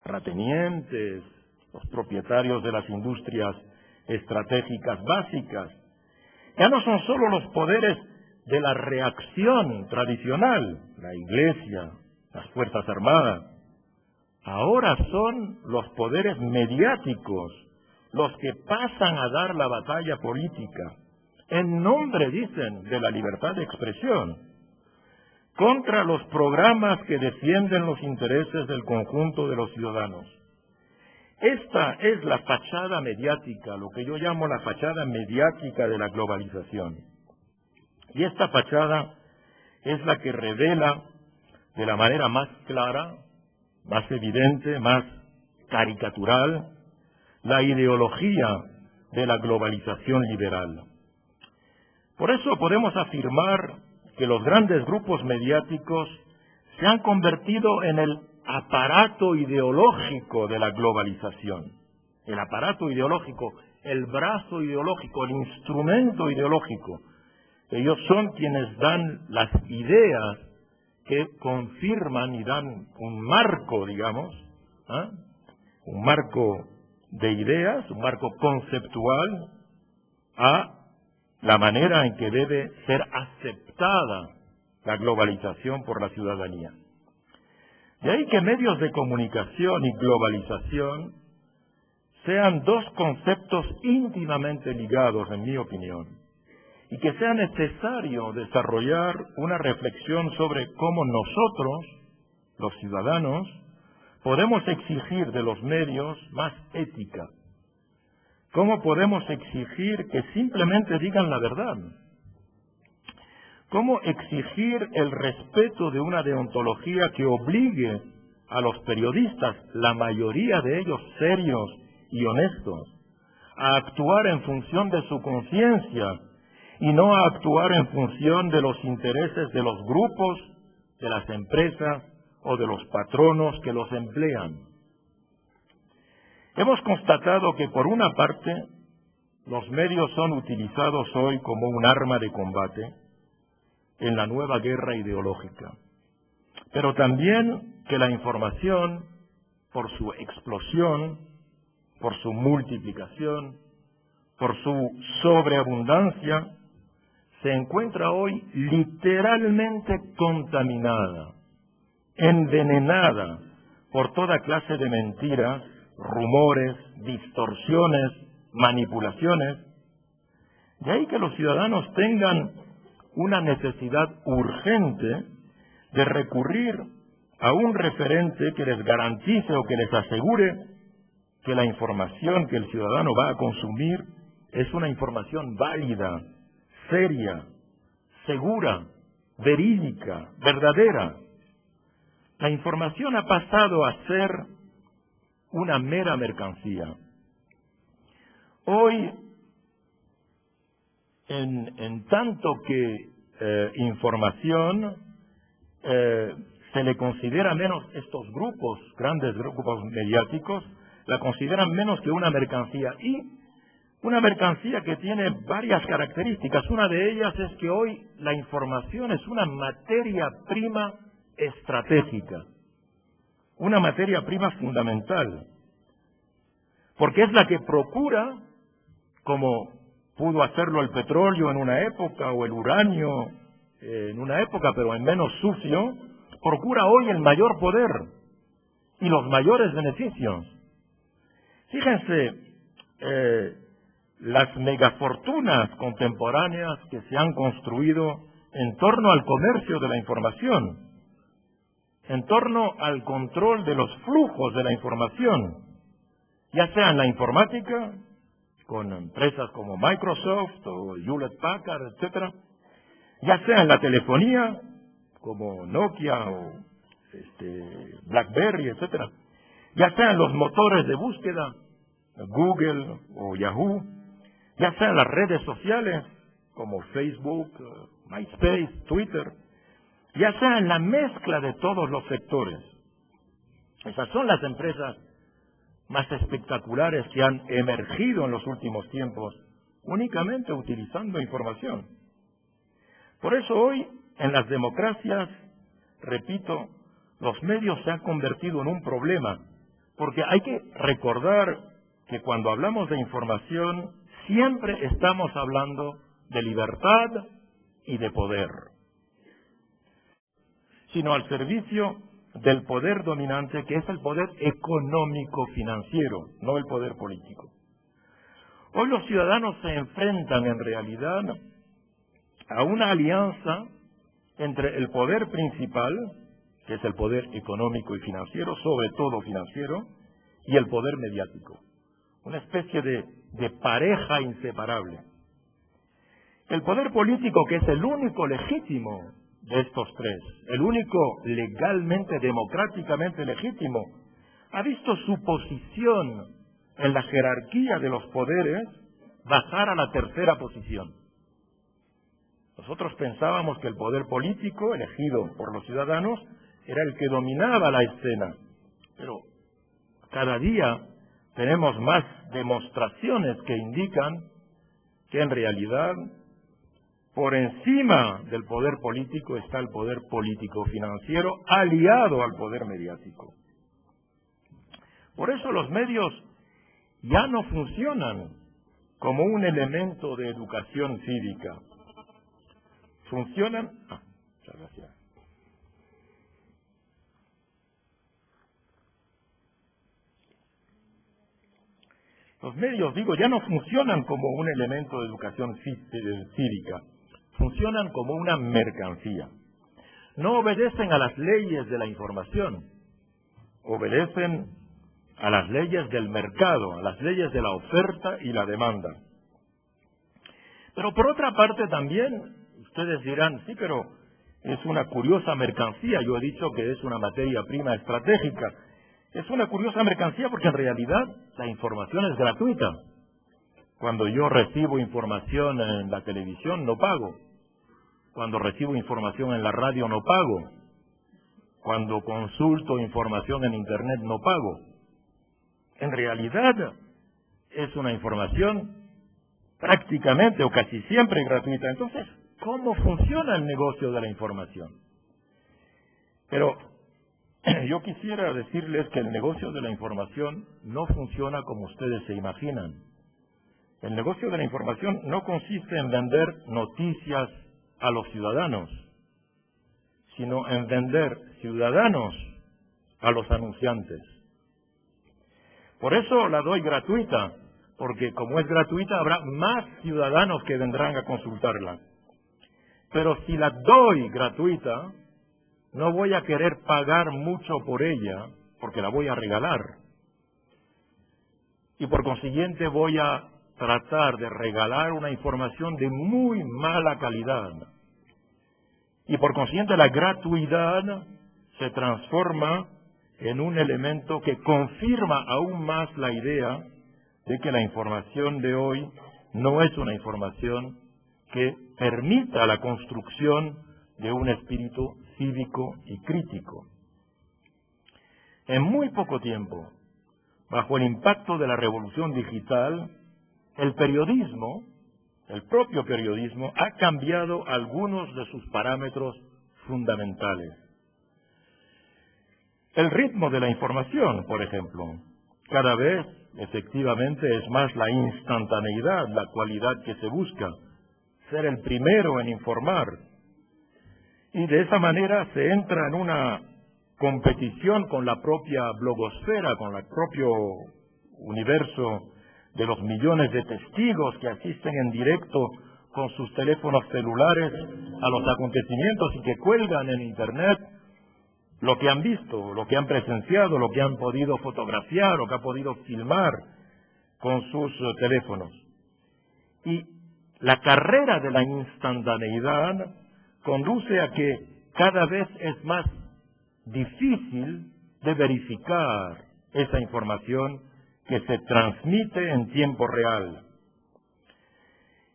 terratenientes, los propietarios de las industrias estratégicas básicas. Ya no son solo los poderes de la reacción tradicional, la Iglesia, las Fuerzas Armadas. Ahora son los poderes mediáticos los que pasan a dar la batalla política, en nombre, dicen, de la libertad de expresión, contra los programas que defienden los intereses del conjunto de los ciudadanos. Esta es la fachada mediática, lo que yo llamo la fachada mediática de la globalización. Y esta fachada es la que revela de la manera más clara, más evidente, más caricatural, la ideología de la globalización liberal. Por eso podemos afirmar que los grandes grupos mediáticos se han convertido en el aparato ideológico de la globalización. El aparato ideológico, el brazo ideológico, el instrumento ideológico. Ellos son quienes dan las ideas que confirman y dan un marco, digamos, un marco de ideas, un marco conceptual a la manera en que debe ser aceptada la globalización por la ciudadanía. De ahí que medios de comunicación y globalización sean dos conceptos íntimamente ligados, en mi opinión, y que sea necesario desarrollar una reflexión sobre cómo nosotros, los ciudadanos, podemos exigir de los medios más ética. ¿Cómo podemos exigir que simplemente digan la verdad? ¿Cómo exigir el respeto de una deontología que obligue a los periodistas, la mayoría de ellos serios y honestos, a actuar en función de su conciencia y no a actuar en función de los intereses de los grupos, de las empresas o de los patronos que los emplean? Hemos constatado que, por una parte, los medios son utilizados hoy como un arma de combate en la nueva guerra ideológica, pero también que la información, por su explosión, por su multiplicación, por su sobreabundancia, se encuentra hoy literalmente contaminada, envenenada por toda clase de mentiras, rumores, distorsiones, manipulaciones. De ahí que los ciudadanos tengan una necesidad urgente de recurrir a un referente que les garantice o que les asegure que la información que el ciudadano va a consumir es una información válida, seria, segura, verídica, verdadera. La información ha pasado a ser una mera mercancía. Hoy, en tanto que información, se le considera menos, estos grupos, grandes grupos mediáticos, la consideran menos que una mercancía, y una mercancía que tiene varias características. Una de ellas es que hoy la información es una materia prima estratégica, una materia prima fundamental, porque es la que procura, como pudo hacerlo el petróleo en una época o el uranio en una época, pero en menos sucio, procura hoy el mayor poder y los mayores beneficios. Fíjense, las megafortunas contemporáneas que se han construido en torno al comercio de la información, en torno al control de los flujos de la información, ya sea en la informática, con empresas como Microsoft o Hewlett Packard, etcétera, ya sea en la telefonía, como Nokia o BlackBerry, etcétera, ya sea en los motores de búsqueda, Google o Yahoo, ya sea en las redes sociales, como Facebook, MySpace, Twitter, ya sea en la mezcla de todos los sectores. Esas son las empresas más espectaculares que han emergido en los últimos tiempos, únicamente utilizando información. Por eso hoy, en las democracias, repito, los medios se han convertido en un problema, Porque hay que recordar que cuando hablamos de información, siempre estamos hablando de libertad y de poder, sino al servicio del poder dominante, que es el poder económico-financiero, no el poder político. Hoy los ciudadanos se enfrentan en realidad a una alianza entre el poder principal, que es el poder económico y financiero, sobre todo financiero, y el poder mediático. Una especie de pareja inseparable. El poder político, que es el único legítimo de estos tres, el único legalmente, democráticamente legítimo, ha visto su posición en la jerarquía de los poderes bajar a la tercera posición. Nosotros pensábamos que el poder político, elegido por los ciudadanos, era el que dominaba la escena, pero cada día tenemos más demostraciones que indican que en realidad por encima del poder político está el poder político-financiero aliado al poder mediático. Por eso los medios ya no funcionan como un elemento de educación cívica. Funcionan... muchas gracias. Los medios, digo, ya no funcionan como un elemento de educación cívica. Funcionan como una mercancía. No obedecen a las leyes de la información. Obedecen a las leyes del mercado, a las leyes de la oferta y la demanda. Pero por otra parte también, ustedes dirán, sí, pero es una curiosa mercancía. Yo he dicho que es una materia prima estratégica. Es una curiosa mercancía porque en realidad la información es gratuita. Cuando yo recibo información en la televisión no pago. Cuando recibo información en la radio no pago. Cuando consulto información en Internet no pago. En realidad es una información prácticamente o casi siempre gratuita. Entonces, ¿cómo funciona el negocio de la información? Pero yo quisiera decirles que el negocio de la información no funciona como ustedes se imaginan. El negocio de la información no consiste en vender noticias a los ciudadanos, sino en vender ciudadanos a los anunciantes. Por eso la doy gratuita, porque como es gratuita habrá más ciudadanos que vendrán a consultarla. Pero si la doy gratuita, no voy a querer pagar mucho por ella, porque la voy a regalar. Y por consiguiente voy a tratar de regalar una información de muy mala calidad. Y por consiguiente la gratuidad se transforma en un elemento que confirma aún más la idea de que la información de hoy no es una información que permita la construcción de un espíritu cívico y crítico. En muy poco tiempo, bajo el impacto de la revolución digital, el periodismo, el propio periodismo, ha cambiado algunos de sus parámetros fundamentales. El ritmo de la información, por ejemplo, cada vez efectivamente es más la instantaneidad, la cualidad que se busca, ser el primero en informar. Y de esa manera se entra en una competición con la propia blogosfera, con el propio universo de los millones de testigos que asisten en directo con sus teléfonos celulares a los acontecimientos y que cuelgan en Internet lo que han visto, lo que han presenciado, lo que han podido fotografiar, lo que han podido filmar con sus teléfonos. Y la carrera de la instantaneidad conduce a que cada vez es más difícil de verificar esa información que se transmite en tiempo real.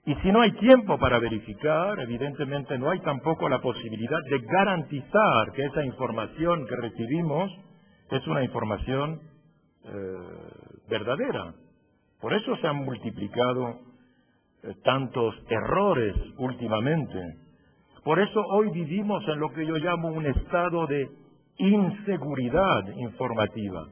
Y si no hay tiempo para verificar, evidentemente no hay tampoco la posibilidad de garantizar que esa información que recibimos es una información verdadera. Por eso se han multiplicado tantos errores últimamente. Por eso hoy vivimos en lo que yo llamo un estado de inseguridad informativa.